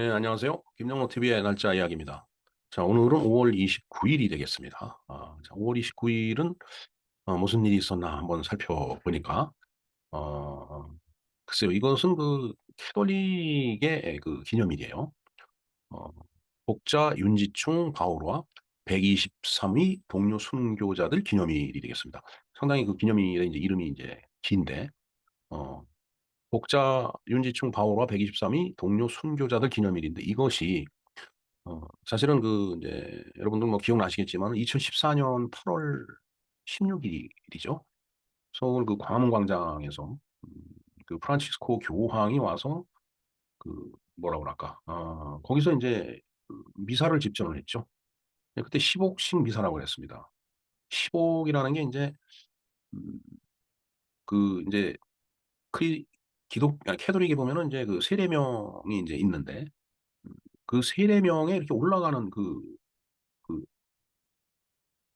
네, 안녕하세요. 김영호 TV의 날짜 이야기입니다. 자, 오늘은 5월 29일이 되겠습니다. 자, 5월 29일은 무슨 일이 있었나 한번 살펴보니까, 어, 글쎄요, 이것은 그 캐톨릭의 그 기념일이에요. 어, 복자 윤지충 바오로와 123위 동료 순교자들 기념일이 되겠습니다. 상당히 그 기념일의 이제 이름이 이제 긴데, 어, 복자 윤지충 바오로와 123위 동료 순교자들 기념일인데 이것이 사실은 그 이제 여러분들 뭐 기억나시겠지만 2014년 8월 16일이죠. 서울 그 광화문 광장에서 그 프란치스코 교황이 와서 그 뭐라 그럴까 거기서 이제 그 미사를 집전을 했죠. 네, 그때 10옥씩 미사라고 했습니다. 10옥이라는 게 이제 음, 그 이제 그 캐톨릭에 보면은 이제 그 세례명이 이제 있는데 음, 그 세례명에 이렇게 올라가는 그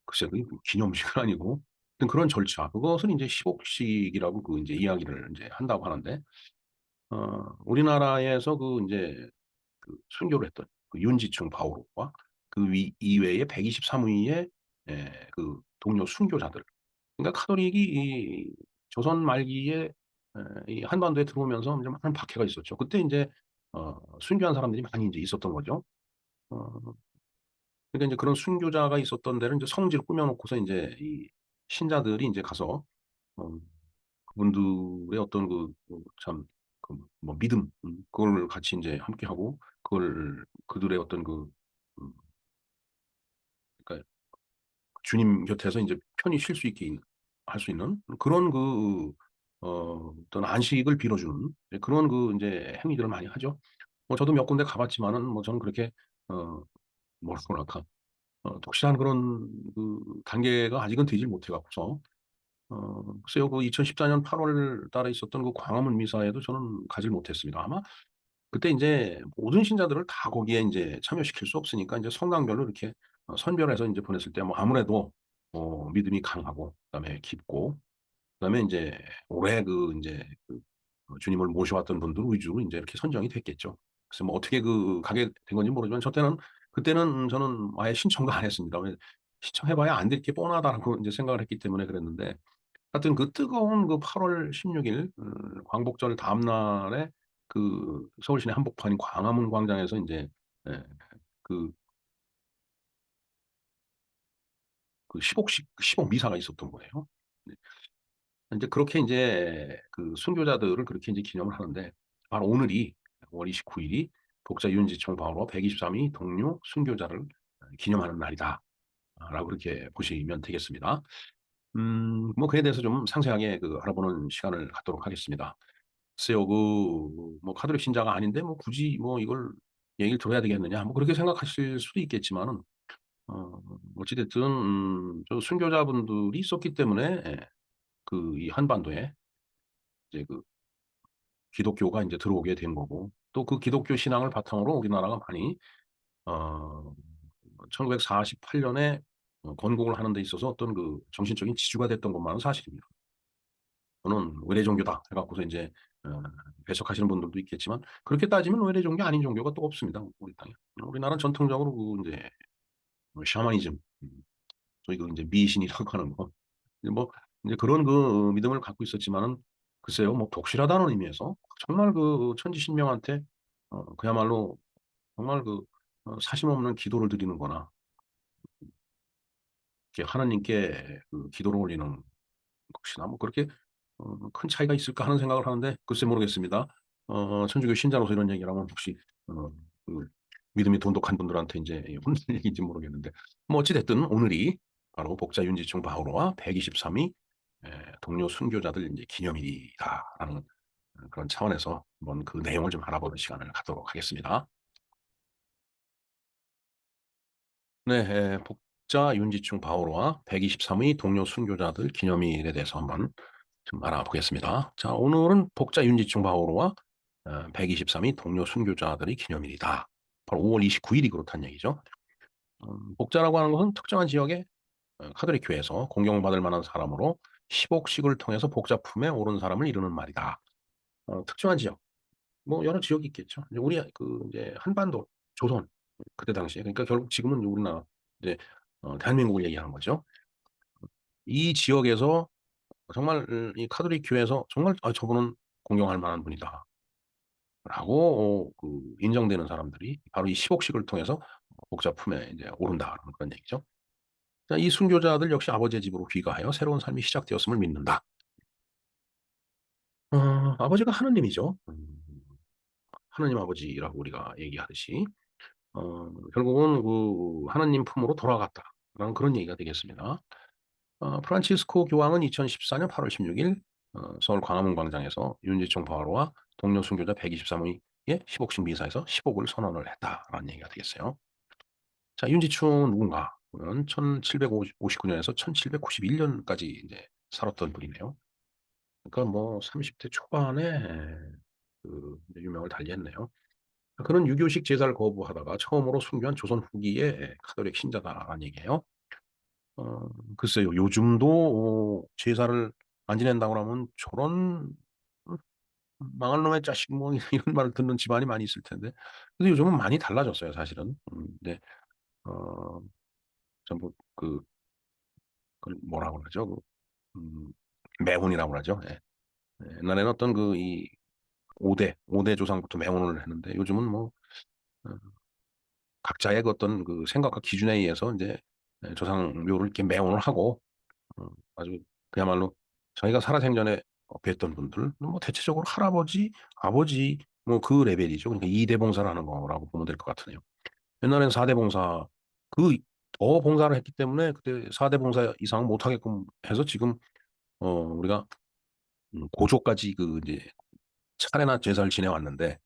글쎄, 그게 뭐 기념식은 아니고, 하여튼 그런 절차, 그것을 이제 시복식이라고 그 이제 이야기를 이제 한다고 하는데, 우리나라에서 그 이제 그 순교를 했던 그 윤지충 바오로와 그 이외에 123위의 그 동료 순교자들. 그러니까 카톨릭이 이 조선 말기에 이 한반도에 들어오면서 이제 많은 박해가 있었죠. 그때 이제 순교한 사람들이 많이 이제 있었던 거죠. 어, 그러니까 이제 그런 순교자가 있었던 데는 이제 성지를 꾸며놓고서 이제 이 신자들이 이제 가서 어, 그분들의 어떤 참 그 뭐 믿음 그걸 같이 이제 함께 하고 그걸 그들의 어떤 음, 그러니까 주님 곁에서 이제 편히 쉴 수 있게 할 수 있는 그런 어떤 안식을 빌어주는 그런 그 이제 행위들을 많이 하죠. 뭐 저도 몇 군데 가봤지만은 뭐 저는 그렇게 어 뭐랄까 독실한 그런 그 단계가 아직은 되질 못해 갖고서 글쎄요 그 2014년 8월 달에 있었던 그 광화문 미사에도 저는 가질 못했습니다. 아마 그때 이제 모든 신자들을 다 거기에 이제 참여시킬 수 없으니까 이제 성당별로 이렇게 선별해서 이제 보냈을 때 뭐 아무래도 믿음이 강하고 그다음에 깊고 그다음에 이제 오래 그 이제 주님을 모셔왔던 분들 위주로 이제 이렇게 선정이 됐겠죠. 그래서 뭐 어떻게 그 가게 된 건지 모르지만 저 때는 그때는 저는 아예 신청도 안 했습니다. 왜 신청해봐야 안 될 게 뻔하다라고 이제 생각을 했기 때문에 그랬는데 하여튼 그 뜨거운 그 8월 16일 광복절 다음 날에 그 서울 시내 한복판인 광화문 광장에서 이제 예, 그, 그 시복 미사가 있었던 거예요. 네. 이제 그렇게 이제 그 순교자들을 그렇게 이제 기념을 하는데 바로 오늘이 5월 29일이 독자 윤지철 바오로 123위 동료 순교자를 기념하는 날이다라고 그렇게 보시면 되겠습니다. 뭐 그에 대해서 좀 상세하게 그 알아보는 시간을 갖도록 하겠습니다. 글쎄요, 뭐 카톨릭 신자가 아닌데 뭐 굳이 뭐 이걸 얘기를 들어야 되겠느냐, 뭐 그렇게 생각하실 수도 있겠지만은 어찌됐든 저 순교자분들이 있었기 때문에 그 이 한반도에 이제 그 기독교가 이제 들어오게 된 거고 또 그 기독교 신앙을 바탕으로 우리나라가 많이 어 1948년에 건국을 하는 데 있어서 어떤 그 정신적인 지주가 됐던 것만은 사실입니다. 저는 외래 종교다 해갖고서 이제 어, 해석하시는 분들도 있겠지만 그렇게 따지면 외래 종교 아닌 종교가 또 없습니다. 우리 땅에. 우리나라는 전통적으로 그 이제 뭐 샤머니즘, 저희 그 이제 미신이라고 하는 거, 이제 뭐 이제 그런 그 믿음을 갖고 있었지만은 글쎄요, 뭐 독실하다는 의미에서 정말 그 천지신명한테 그야말로 정말 사심 없는 기도를 드리는거나 이렇게 하나님께 그 기도를 올리는 것이나 뭐 그렇게 큰 차이가 있을까 하는 생각을 하는데 글쎄 모르겠습니다. 천주교 신자로서 이런 얘기를 하면 혹시 어, 그 믿음이 돈독한 분들한테 이제 혼날 얘기인지 모르겠는데 뭐 어찌 됐든 오늘이 바로 복자 윤지충 바오로와 123위 동료 순교자들 이제 기념일이다라는 그런 차원에서 한번 그 내용을 좀 알아보는 시간을 갖도록 하겠습니다. 네, 복자 윤지충 바오로와 123위 동료 순교자들 기념일에 대해서 한번 좀 알아보겠습니다. 자, 오늘은 복자 윤지충 바오로와 123위 동료 순교자들의 기념일이다. 바로 5월 29일이 그렇다는 얘기죠. 복자라고 하는 것은 특정한 지역의 카톨릭 교회에서 공경받을 만한 사람으로 십옥식을 통해서 복자품에 오른 사람을 이루는 말이다. 특정한 지역. 뭐 여러 지역이 있겠죠. 이제 우리 이제 한반도, 조선 그때 당시에 그러니까 결국 지금은 우리나라 이제 대한민국을 얘기하는 거죠. 이 지역에서 정말 이 카톨릭 교회에서 정말 '아 저분은 공경할 만한 분이다.'라고 인정되는 사람들이 바로 이 십옥식을 통해서 복자품에 이제 오른다라는 그런 얘기죠. 자, 이 순교자들 역시 아버지의 집으로 귀가하여 새로운 삶이 시작되었음을 믿는다. 아버지가 하느님이죠. 하느님 아버지라고 우리가 얘기하듯이 결국은 하느님 품으로 돌아갔다라는 그런 얘기가 되겠습니다. 프란치스코 교황은 2014년 8월 16일 서울 광화문 광장에서 윤지총 바오로와 동료 순교자 123위의 십옥식 미사에서 십옥을 선언을 했다라는 얘기가 되겠어요. 자, 윤지충은 누군가 보면 1759년에서 1791년까지 이제 살았던 분이네요. 그러니까 뭐 30대 초반에 이제 유명을 달리했네요. 그는 유교식 제사를 거부하다가 처음으로 순교한 조선 후기의 카톨릭 신자다라는 얘기예요. 어 글쎄요. 요즘도 제사를 안 지낸다고 그러면 "저런 망할 놈의 자식." 뭐 이런 말을 듣는 집안이 많이 있을 텐데. 근데 요즘은 많이 달라졌어요 사실은. 네. 어 전부 그걸 뭐라고 그러죠? 매혼이라고 그러죠. 예. 예. 옛날에는 어떤 이 5 대 조상부터 매혼을 했는데 요즘은 뭐 어 각자의 어떤 생각과 기준에 의해서 인제 조상묘를 이렇게 매혼을 하고 아주 그야말로 자기가 살아생전에 뵀던 분들 뭐 대체적으로 할아버지, 아버지 뭐 그 레벨이죠. 그러니까 2대 봉사를 하는 거라고 보면 될 것 같으네요. 옛날에는 4대 봉사 그 더 봉사를 했기 때문에 그때 4대 봉사 이상은 못 하게끔 해서 지금 우리가 고조까지 이제 차례나 제사를 지내 왔는데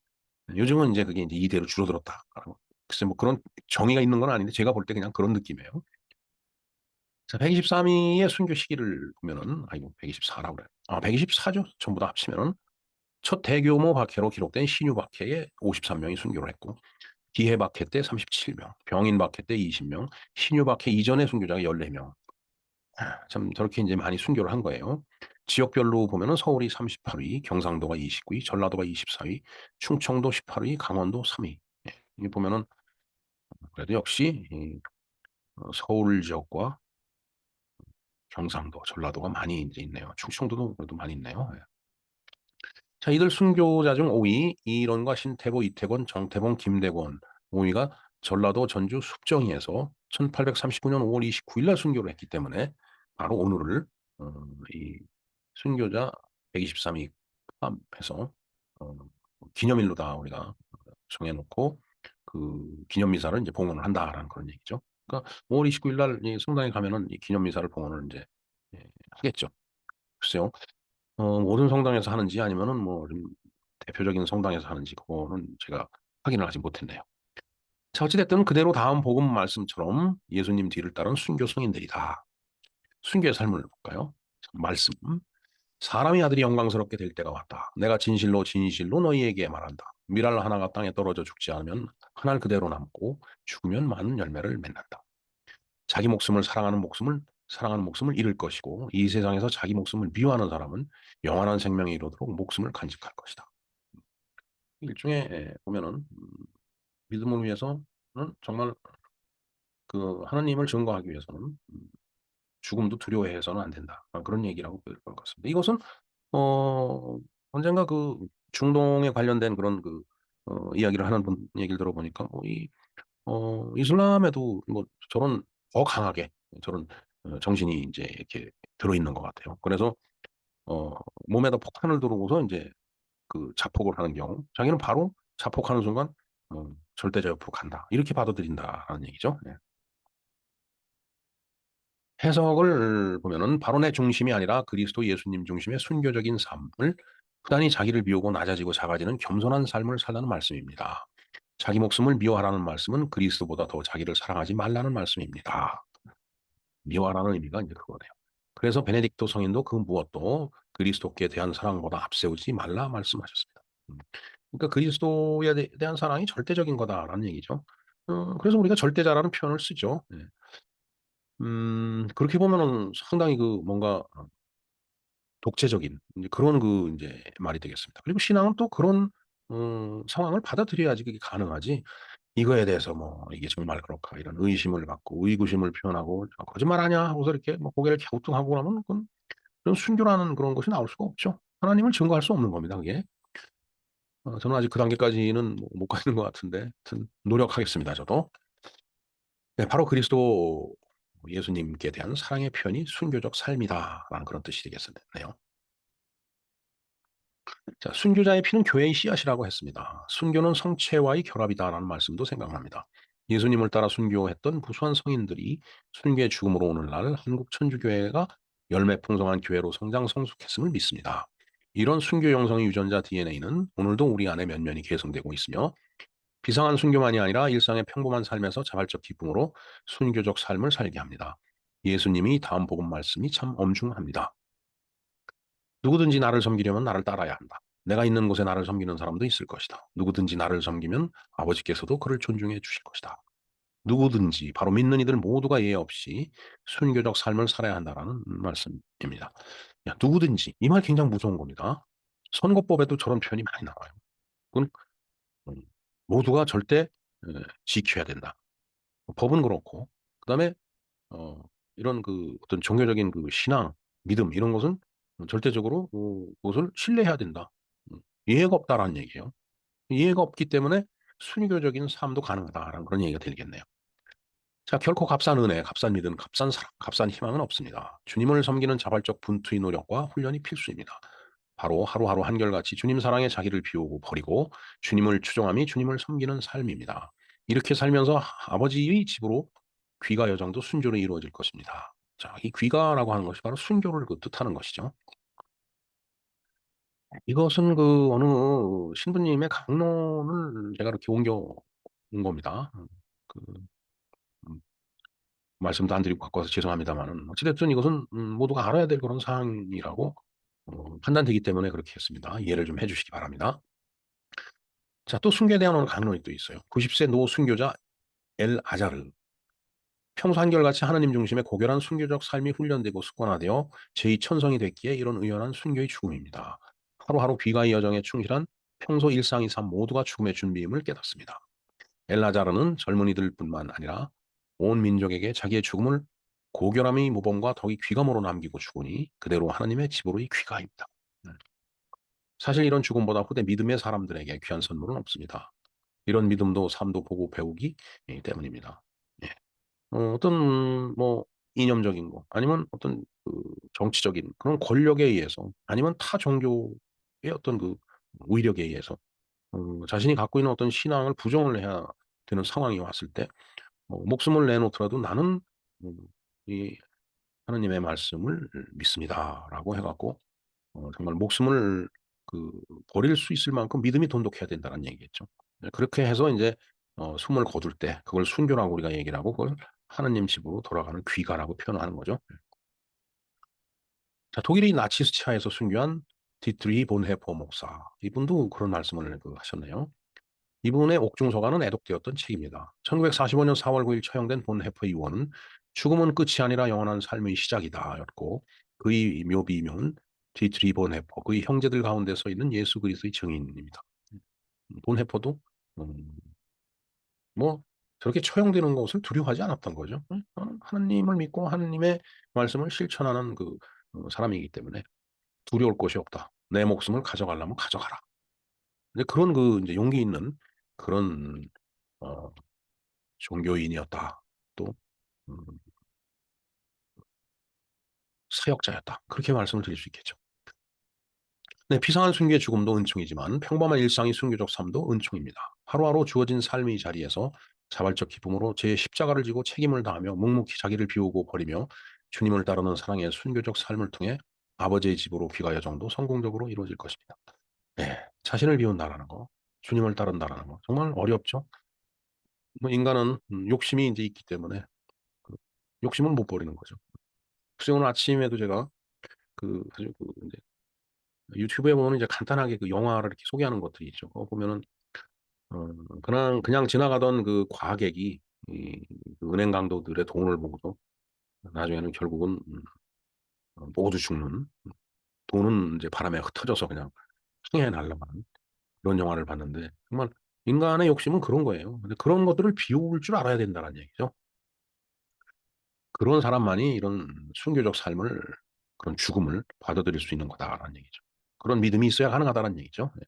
요즘은 인제 그게 인제 2 대로 줄어들었다라고. 글쎄 뭐 그런 정의가 있는 건 아닌데 제가 볼 때 그냥 그런 느낌이에요. 자, 123 위의 순교 시기를 보면은 아이고 124 라고 그래요. 124 죠. 전부 다 합치면은 첫 대규모 박해로 기록된 신유 박해에 53 명이 순교를 했고 기해 박해 때 37 명, 병인 박해 때 20 명, 신유 박해 이전의 순교자가 14 명. 참 저렇게 인제 많이 순교를 한 거예요. 지역별로 보면은 서울이 38 위, 경상도가 29 위, 전라도가 24 위, 충청도 18 위, 강원도 3 위. 예. 이게 보면은 그래도 역시 서울 지역과 경상도, 전라도가 많이 인제 있네요. 충청도도 그래도 많이 있네요. 예. 자, 이들 순교자 중 5 위 이런과 신태보, 이태권, 정태봉, 김대권 5 위가 전라도 전주 숙정리에서 1839년 5월 29일 날 순교를 했기 때문에 바로 오늘을 어 이 순교자 123위 포함해서 어 기념일로 다 우리가 정해 놓고 기념 미사를 인제 봉헌을 한다라는 그런 얘기죠. 그러니까 5월 29일 날 이 성당에 가면은 이 기념 미사를 봉헌을 인제 예 하겠죠. 글쎄요. 모든 성당에서 하는지 아니면은 뭐 좀 대표적인 성당에서 하는지 그거는 제가 확인을 아직 못했네요. 자, 어찌 됐든 그대로 다음 복음 말씀처럼 예수님 뒤를 따른 순교 성인들이다. 순교의 삶을 볼까요? 말씀. "사람의 아들이 영광스럽게 될 때가 왔다. 내가 진실로 진실로 너희에게 말한다. 밀알 하나가 땅에 떨어져 죽지 않으면 한 알 그대로 남고 죽으면 많은 열매를 맺는다. 자기 목숨을 사랑하는 목숨을 잃을 것이고 이 세상에서 자기 목숨을 미워하는 사람은 영원한 생명에 이르도록 목숨을 간직할 것이다." 일종의 보면은 믿음을 위해서는 정말 하나님을 증거하기 위해서는 죽음도 두려워해서는 안 된다. 그런 얘기라고 보일 것 같습니다. 이것은 어 언젠가 중동에 관련된 그런 이야기를 하는 분 얘기를 들어보니까 이슬람에도 뭐 저런 더 강하게 저런 정신이 인제 이렇게 들어있는 것 같아요. 그래서 어 몸에다 폭탄을 두르고서 인제 자폭을 하는 경우 자기는 바로 자폭하는 순간 '절대자 옆으로 간다.' 이렇게 받아들인다라는 얘기죠. 예. 해석을 보면은 바로 내 중심이 아니라 그리스도 예수님 중심의 순교적인 삶을 부단히 자기를 비우고 낮아지고 작아지는 겸손한 삶을 살라는 말씀입니다. 자기 목숨을 미워하라는 말씀은 그리스도보다 더 자기를 사랑하지 말라는 말씀입니다. 미워하라는 의미가 인제 그거네요. 그래서 베네딕토 성인도 그 무엇도 그리스도께 대한 사랑보다 앞세우지 말라 말씀하셨습니다. 음. 그러니까 그리스도에 대한 사랑이 절대적인 거다라는 얘기죠. 그래서 우리가 절대자라는 표현을 쓰죠. 네. 그렇게 보면은 상당히 뭔가 독재적인 인제 그런 인제 말이 되겠습니다. 그리고 신앙은 또 그런 상황을 받아들여야지 그게 가능하지. 이거에 대해서 뭐 이게 정말 그렇까 이런 의심을 갖고 의구심을 표현하고 거짓말 아니야 하고서 이렇게 뭐 고개를 갸우뚱하고 그러면 그건 그런 순교라는 그런 것이 나올 수가 없죠. 하나님을 증거할 수 없는 겁니다. 그게. 저는 아직 그 단계까지는 못 가는 것 같은데, 하여튼 노력하겠습니다. 저도. 네, 바로 그리스도 예수님께 대한 사랑의 표현이 순교적 삶이다라는 그런 뜻이 되겠네요. 자, 순교자의 피는 교회의 씨앗이라고 했습니다. 순교는 성체와의 결합이다라는 말씀도 생각납니다. 예수님을 따라 순교했던 무수한 성인들이 순교의 죽음으로 오늘날 한국 천주교회가 열매 풍성한 교회로 성장 성숙했음을 믿습니다. 이런 순교 영성의 유전자 DNA는 오늘도 우리 안에 면면이 계승되고 있으며 비상한 순교만이 아니라 일상의 평범한 삶에서 자발적 기쁨으로 순교적 삶을 살게 합니다. 예수님이 다음 복음 말씀이 참 엄중합니다. 누구든지 나를 섬기려면 나를 따라야 한다. 내가 있는 곳에 나를 섬기는 사람도 있을 것이다. 누구든지 나를 섬기면 아버지께서도 그를 존중해 주실 것이다. 누구든지 바로 믿는 이들 모두가 예외 없이 순교적 삶을 살아야 한다라는 말씀입니다. 야, 누구든지 이 말 굉장히 무서운 겁니다. 선거법에도 저런 표현이 많이 나와요. 그건 음, 모두가 절대 지켜야 된다. 법은 그렇고 그다음에 어, 이런 그 어떤 종교적인 그 신앙, 믿음 이런 것은 절대적으로 그것을 신뢰해야 된다. 이해가 없다라는 얘기예요. 이해가 없기 때문에 순교적인 삶도 가능하다라는 그런 얘기가 들리겠네요. 자, 결코 값싼 은혜, 값싼 믿음, 값싼 사랑, 값싼 희망은 없습니다. 주님을 섬기는 자발적 분투의 노력과 훈련이 필수입니다. 바로 하루하루 한결같이 주님 사랑에 자기를 비우고 버리고 주님을 추종함이 주님을 섬기는 삶입니다. 이렇게 살면서 아버지의 집으로 귀가 여정도 순조로 이루어질 것입니다. 자, 이 귀가라고 하는 것이 바로 순교를 그 뜻하는 것이죠. 이것은 그 어느 신부님의 강론을 제가 이렇게 옮겨 온 겁니다. 그 음, 말씀도 안 드리고 갖고 와서 죄송합니다만은 어찌됐든 이것은 모두가 알아야 될 그런 사항이라고 판단되기 때문에 그렇게 했습니다. 이해를 좀 해주시기 바랍니다. 자, 또 순교에 대한 오늘 강론이 또 있어요. 90세 노 순교자 엘 아자르. 평소 한결같이 하나님 중심의 고결한 순교적 삶이 훈련되고 습관화되어 제2 천성이 됐기에 이런 의연한 순교의 죽음입니다. 하루하루 귀가의 여정에 충실한 평소 일상의 삶 모두가 죽음의 준비임을 깨닫습니다. 엘라자르는 젊은이들뿐만 아니라 온 민족에게 자기의 죽음을 고결함의 모범과 덕이 귀감으로 남기고 죽으니 그대로 하나님의 집으로의 귀가입니다. 사실 이런 죽음보다 후대 믿음의 사람들에게 귀한 선물은 없습니다. 이런 믿음도 삶도 보고 배우기 때문입니다. 예. 어떤 뭐 이념적인 거 아니면 어떤 그 정치적인 그런 권력에 의해서 아니면 타 종교의 어떤 그 위력에 의해서 자신이 갖고 있는 어떤 신앙을 부정을 해야 되는 상황이 왔을 때 목숨을 내놓더라도 나는 음, 이 하나님의 말씀을 믿습니다라고 해갖고 정말 목숨을 그 버릴 수 있을 만큼 믿음이 돈독해야 된다는 얘기겠죠. 네, 그렇게 해서 이제 숨을 거둘 때 그걸 순교라고 우리가 얘기를 하고 그걸 하나님 집으로 돌아가는 귀가라고 표현하는 거죠. 자, 독일의 나치스 하에서 순교한 디트리 본헤퍼 목사. 이분도 그런 말씀을 하셨네요. 이분의 옥중서가는 애독되었던 책입니다. 1945년 4월 9일 처형된 본헤퍼 의원은 죽음은 끝이 아니라 영원한 삶의 시작이다 였고 그의 묘비명은 디트리 본헤퍼, 그의 형제들 가운데 서 있는 예수 그리스도의 증인입니다. 본헤퍼도 음, 뭐 저렇게 처형되는 것을 두려워하지 않았던 거죠. 하나님을 믿고 하나님의 말씀을 실천하는 그 사람이기 때문에 두려울 것이 없다. 내 목숨을 가져가려면 가져가라. 이제 그런 그 이제 용기 있는 그런 어, 종교인이었다. 또 음, 사역자였다. 그렇게 말씀을 드릴 수 있겠죠. 네, 비상한 순교의 죽음도 은총이지만 평범한 일상의 순교적 삶도 은총입니다. 하루하루 주어진 삶의 자리에서 자발적 기쁨으로 제 십자가를 지고 책임을 다하며 묵묵히 자기를 비우고 버리며 주님을 따르는 사랑의 순교적 삶을 통해 아버지의 집으로 귀가 여정도 성공적으로 이루어질 것입니다. 네, 자신을 비운다라는 거, 주님을 따른다라는 거 정말 어렵죠. 뭐 인간은 욕심이 이제 있기 때문에 그 욕심은 못 버리는 거죠. 그래서 오늘 아침에도 제가 그 아주 그 이제 유튜브에 보면 이제 간단하게 그 영화를 이렇게 소개하는 것들이 있죠. 보면은 그냥 지나가던 그 과객이 그 은행 강도들의 돈을 보고서 나중에는 결국은 모두 죽는 돈은 이제 바람에 흩어져서 그냥 흥에 날아가는 그런 영화를 봤는데 정말 인간의 욕심은 그런 거예요. 근데 그런 것들을 비울 줄 알아야 된다는 얘기죠. 그런 사람만이 이런 순교적 삶을 그런 죽음을 받아들일 수 있는 거다라는 얘기죠. 그런 믿음이 있어야 가능하다는 얘기죠. 네.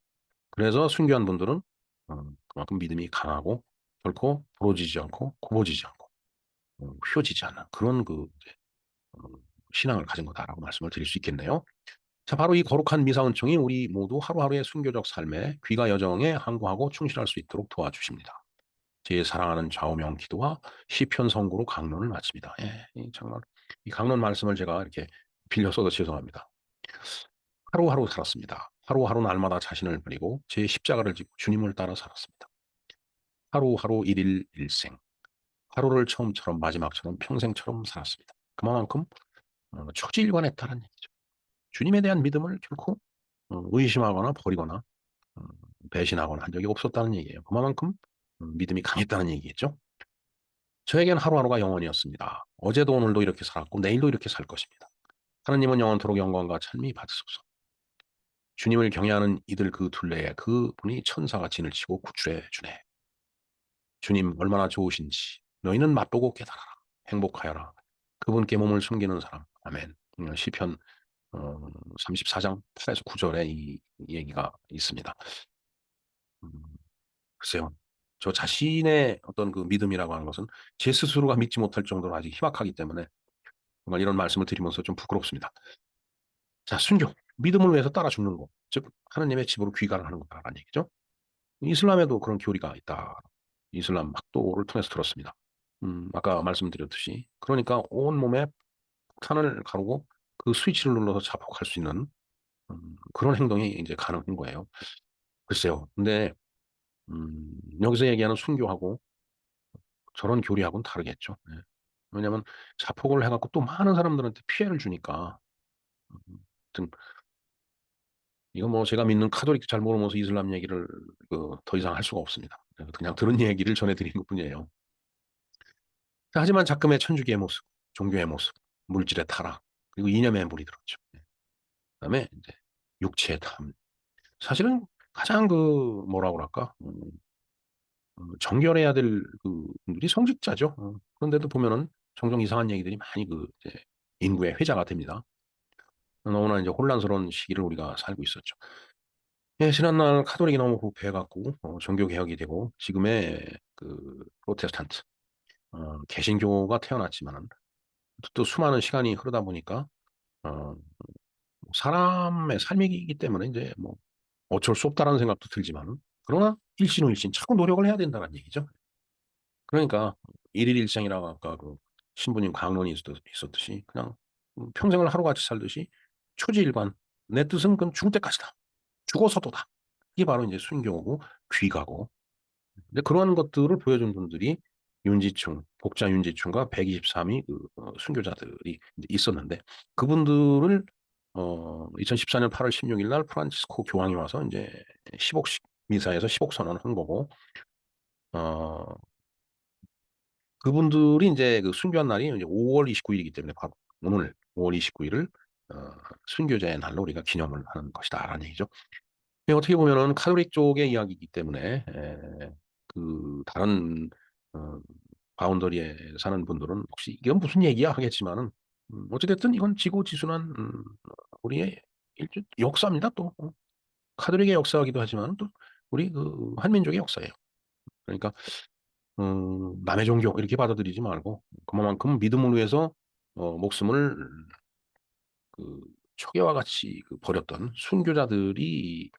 그래서 순교한 분들은 그만큼 믿음이 강하고 결코 부러지지 않고 굽어지지 않고 휘어지지 않는 그런 그 이제 어 신앙을 가진 거다라고 말씀을 드릴 수 있겠네요. 자, 바로 이 거룩한 미사은총이 우리 모두 하루하루의 순교적 삶에 귀가 여정에 항구하고 충실할 수 있도록 도와주십니다. 제 사랑하는 좌우명 기도와 시편 선고로 강론을 마칩니다. 예, 이 정말 이 강론 말씀을 제가 이렇게 빌려 써서 죄송합니다. 하루하루 살았습니다. 하루하루 날마다 자신을 버리고 제 십자가를 지고 주님을 따라 살았습니다. 하루하루 일일 일생. 하루를 처음처럼 마지막처럼 평생처럼 살았습니다. 그만큼 초지일관했다는 얘기죠. 주님에 대한 믿음을 결코 의심하거나 버리거나 어 배신하거나 한 적이 없었다는 얘기예요. 그만큼 믿음이 강했다는 얘기겠죠. 저에겐 하루하루가 영원이었습니다. 어제도 오늘도 이렇게 살았고 내일도 이렇게 살 것입니다. 하느님은 영원토록 영광과 찬미 받으소서. 주님을 경외하는 이들 그 둘레에 그분이 천사가 진을 치고 구출해 주네. 주님 얼마나 좋으신지 너희는 맛보고 깨달아라. 행복하여라. 그분께 몸을 숨기는 사람. 아멘. 시편 34장 8에서 9절에 이 얘기가 있습니다. 음, 글쎄요. 저 자신의 어떤 그 믿음이라고 하는 것은 제 스스로가 믿지 못할 정도로 아직 희박하기 때문에 정말 이런 말씀을 드리면서 좀 부끄럽습니다. 자, 순교. 믿음을 위해서 따라 죽는 것. 즉, 하느님의 집으로 귀가를 하는 거다라는 얘기죠. 이슬람에도 그런 교리가 있다. 이슬람 학도를 통해서 들었습니다. 아까 말씀드렸듯이. 그러니까 온몸에 폭탄을 가르고 그 스위치를 눌러서 자폭할 수 있는 그런 행동이 이제 가능한 거예요. 글쎄요. 근데 여기서 얘기하는 순교하고 저런 교리하고는 다르겠죠. 예. 왜냐하면 자폭을 해갖고 또 많은 사람들한테 피해를 주니까. 하여튼 이거 뭐 제가 믿는 카톨릭도 잘 모르면서 이슬람 얘기를 더 이상 할 수가 없습니다. 그냥 들은 얘기를 전해드리는 것뿐이에요. 하지만 작금의 천주교의 모습, 종교의 모습, 물질의 타락, 그리고 이념의 물이 들었죠. 예. 그다음에 이제 육체의 탐. 사실은 가장 뭐라고 그럴까? 정결해야 될 분들이 성직자죠. 그런데도 보면은 종종 이상한 얘기들이 많이 이제 인구의 회자가 됩니다. 너무나 이제 혼란스러운 시기를 우리가 살고 있었죠. 예, 지난날 카톨릭이 너무 부패해갖고 종교 개혁이 되고 지금의 프로테스탄트 개신교가 태어났지만은 또 수많은 시간이 흐르다 보니까 어, 사람의 삶이기 때문에 이제 뭐 어쩔 수 없다라는 생각도 들지만은 그러나 일신후일신 자꾸 노력을 해야 된다는 얘기죠. 그러니까 일일 일생이라고 아까 신부님 강론이 있었듯이 그냥 평생을 하루같이 살듯이 초지일관 내 뜻은 그건 죽을 때까지다. 죽어서도다. 이게 바로 이제 순교고 귀가고 근데 그러한 것들을 보여준 분들이 윤지충, 복자 윤지충과 123위 순교자들이 있었는데 그분들을 2014년 8월 16일 날 프란치스코 교황이 와서 이제 10옥 미사에서 10옥 선언한 거고 어 그분들이 이제 순교한 날이 이제 5월 29일이기 때문에 바로 오늘 5월 29일을 순교자의 날로 우리가 기념을 하는 것이다라는 얘기죠. 어떻게 보면은 카톨릭 쪽의 이야기이기 때문에 다른 어 바운더리에 사는 분들은 '혹시 이건 무슨 얘기야?' 하겠지만은 어찌 됐든 이건 지고지순한 우리의 일종 역사입니다 또. 카톨릭의 역사이기도 하지만은 또 우리 한민족의 역사예요. 그러니까 남의 종교 이렇게 받아들이지 말고 그만큼 믿음을 위해서 목숨을 초계와 같이 버렸던 순교자들이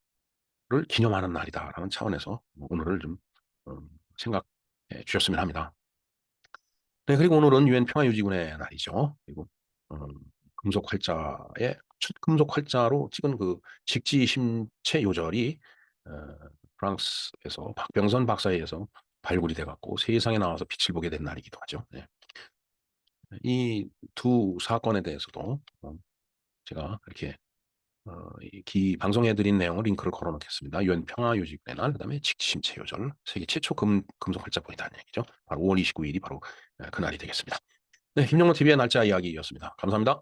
를 기념하는 날이다라는 차원에서 오늘을 좀 어 생각해 주셨으면 합니다. 네, 그리고 오늘은 유엔 평화유지군의 날이죠. 그리고 어 금속 활자에 첫 금속 활자로 찍은 직지 심체 요절이 어 프랑스에서 박병선 박사에 의해서 발굴이 돼 갖고 세상에 나와서 빛을 보게 된 날이기도 하죠. 네. 이 두 사건에 대해서도 제가 이렇게 이 방송해 드린 내용을 링크를 걸어 놓겠습니다. 유엔 평화유지군의 날, 그다음에 직지심체 요절, 세계 최초 금속 활자본이라는 얘기죠. 바로 5월 29일이 바로 그날이 되겠습니다. 네, 김용모 TV의 날짜 이야기였습니다. 감사합니다.